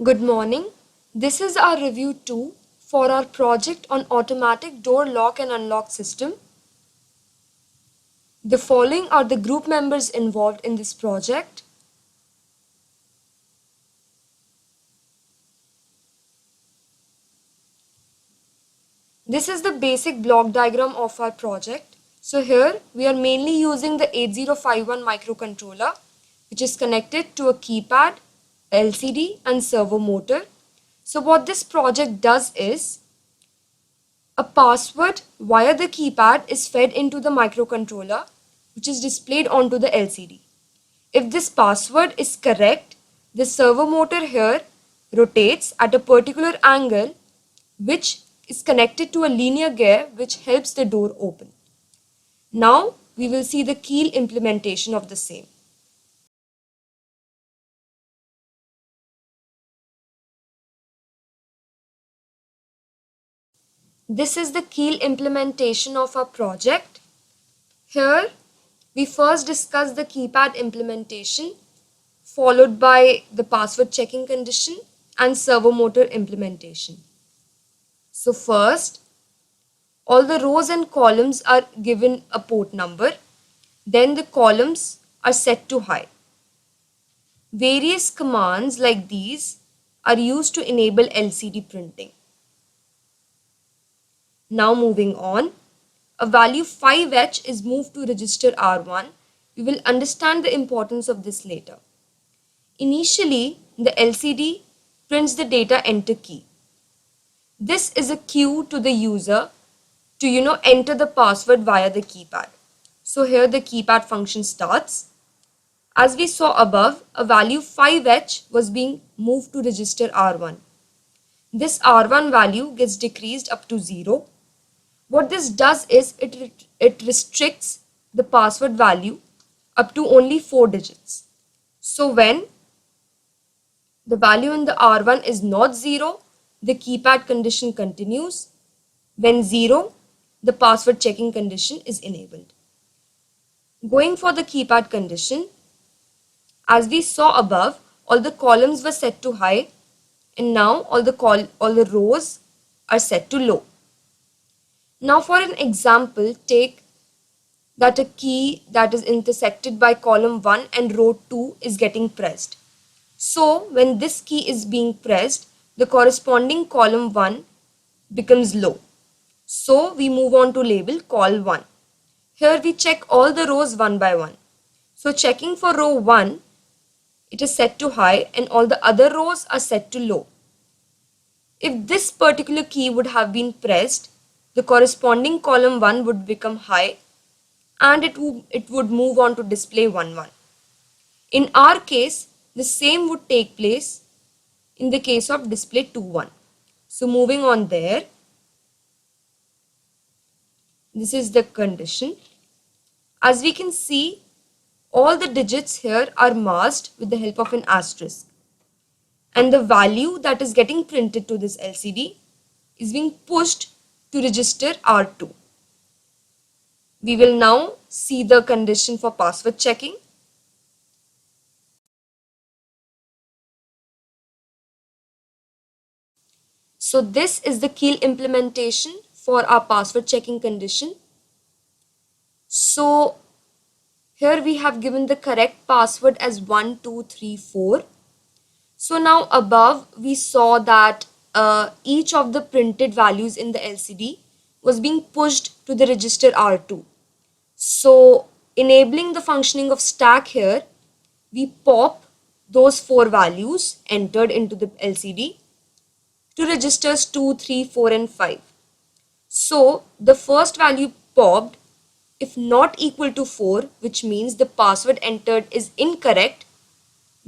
Good morning. This is our review 2 for our project on automatic door lock and unlock system. The following are the group members involved in this project. This is the basic block diagram of our project. So here we are mainly using the 8051 microcontroller, which is connected to a keypad, LCD and servo motor. So what this project does is a password via the keypad is fed into the microcontroller, which is displayed onto the LCD. If this password is correct, the servo motor here rotates at a particular angle, which is connected to a linear gear which helps the door open. Now we will see the key implementation of the same. This is the key implementation of our project. Here we first discuss the keypad implementation, followed by the password checking condition and servo motor implementation. So first, all the rows and columns are given a port number. Then the columns are set to high. Various commands like these are used to enable LCD printing. Now moving on, a value 5H is moved to register R1. We will understand the importance of this later. Initially, the LCD prints the data enter key. This is a cue to the user to enter the password via the keypad. So here the keypad function starts. As we saw above, a value 5H was being moved to register R1. This R1 value gets decreased up to 0. What this does is it restricts the password value up to only 4 digits. So when the value in the R1 is not 0, the keypad condition continues. When 0, the password checking condition is enabled. Going for the keypad condition, as we saw above, all the columns were set to high and now all the rows are set to low. Now for an example, take that a key that is intersected by column 1 and row 2 is getting pressed. So when this key is being pressed, the corresponding column 1 becomes low. So we move on to label col 1. Here we check all the rows one by one. So checking for row 1, it is set to high and all the other rows are set to low. If this particular key would have been pressed, the corresponding column 1 would become high and it would move on to display 1 1. In our case, the same would take place in the case of display 2 1. So moving on there, this is the condition. As we can see, all the digits here are masked with the help of an asterisk. And the value that is getting printed to this LCD is being pushed to register R2. We will now see the condition for password checking. So this is the key implementation for our password checking condition. So here we have given the correct password as 1234. So now above we saw that each of the printed values in the LCD was being pushed to the register R2. So enabling the functioning of stack here, we pop those 4 values entered into the LCD to registers 2, 3, 4 and 5. So the first value popped, if not equal to 4, which means the password entered is incorrect,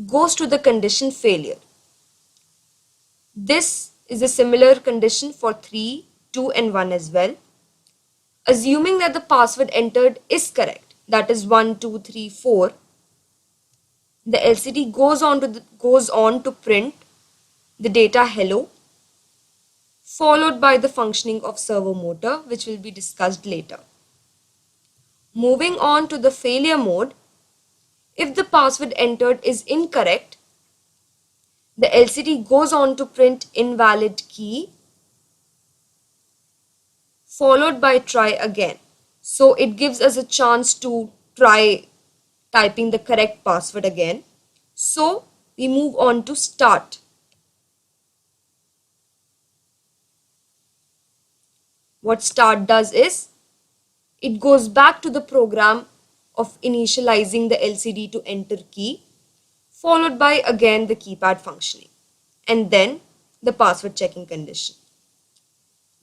goes to the condition failure. This is a similar condition for 3, 2 and 1 as well. Assuming that the password entered is correct, that is 1, 2, 3, 4, the LCD goes on to print the data hello, followed by the functioning of servo motor, which will be discussed later. Moving on to the failure mode, if the password entered is incorrect, The LCD goes on to print invalid key followed by try again. So it gives us a chance to try typing the correct password again. So we move on to start. What start does is it goes back to the program of initializing the LCD to enter key, followed by again the keypad functioning, and then the password checking condition.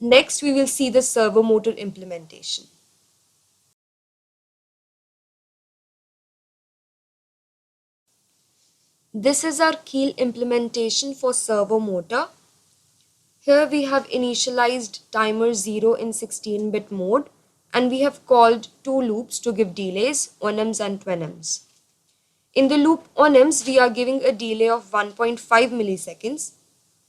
Next, we will see the servo motor implementation. This is our Keil implementation for servo motor. Here we have initialized timer 0 in 16-bit mode, and we have called two loops to give delays, onems and twenems. In the loop onems, we are giving a delay of 1.5 milliseconds.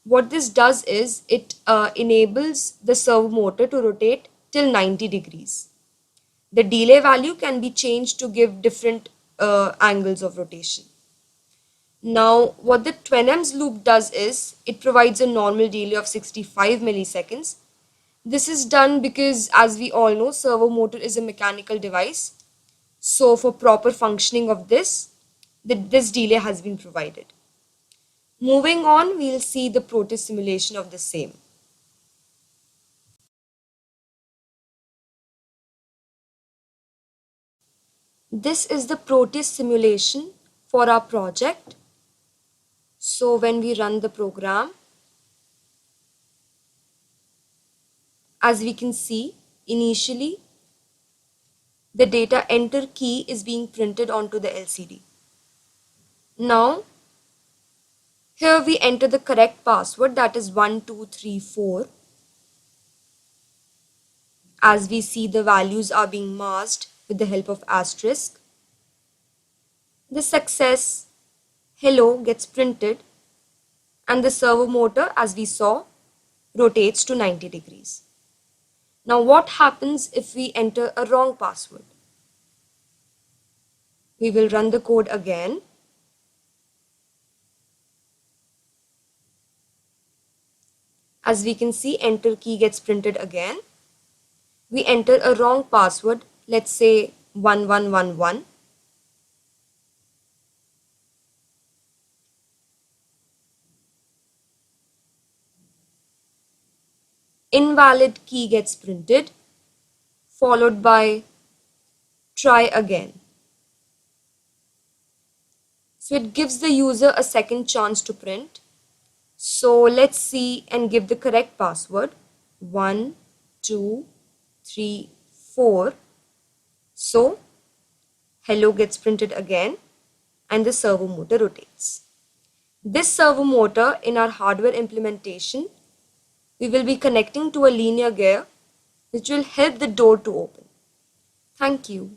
What this does is it enables the servo motor to rotate till 90 degrees. The delay value can be changed to give different angles of rotation. Now, what the twenems loop does is it provides a normal delay of 65 milliseconds. This is done because, as we all know, servo motor is a mechanical device. So, for proper functioning of this delay has been provided. Moving on, we'll see the protest simulation of the same. This is the protest simulation for our project. So when we run the program, as we can see, initially the data enter key is being printed onto the LCD. Now, here we enter the correct password, that is 1234. As we see, the values are being masked with the help of asterisk. The success hello gets printed, and the servo motor, as we saw, rotates to 90 degrees. Now what happens if we enter a wrong password? We will run the code again. As we can see, enter key gets printed again. We enter a wrong password, let's say 1111. Invalid key gets printed, followed by try again. So it gives the user a second chance to print. So let's see and give the correct password, 1234. So hello gets printed again and the servo motor rotates. This servo motor in our hardware implementation, we will be connecting to a linear gear which will help the door to open. Thank you.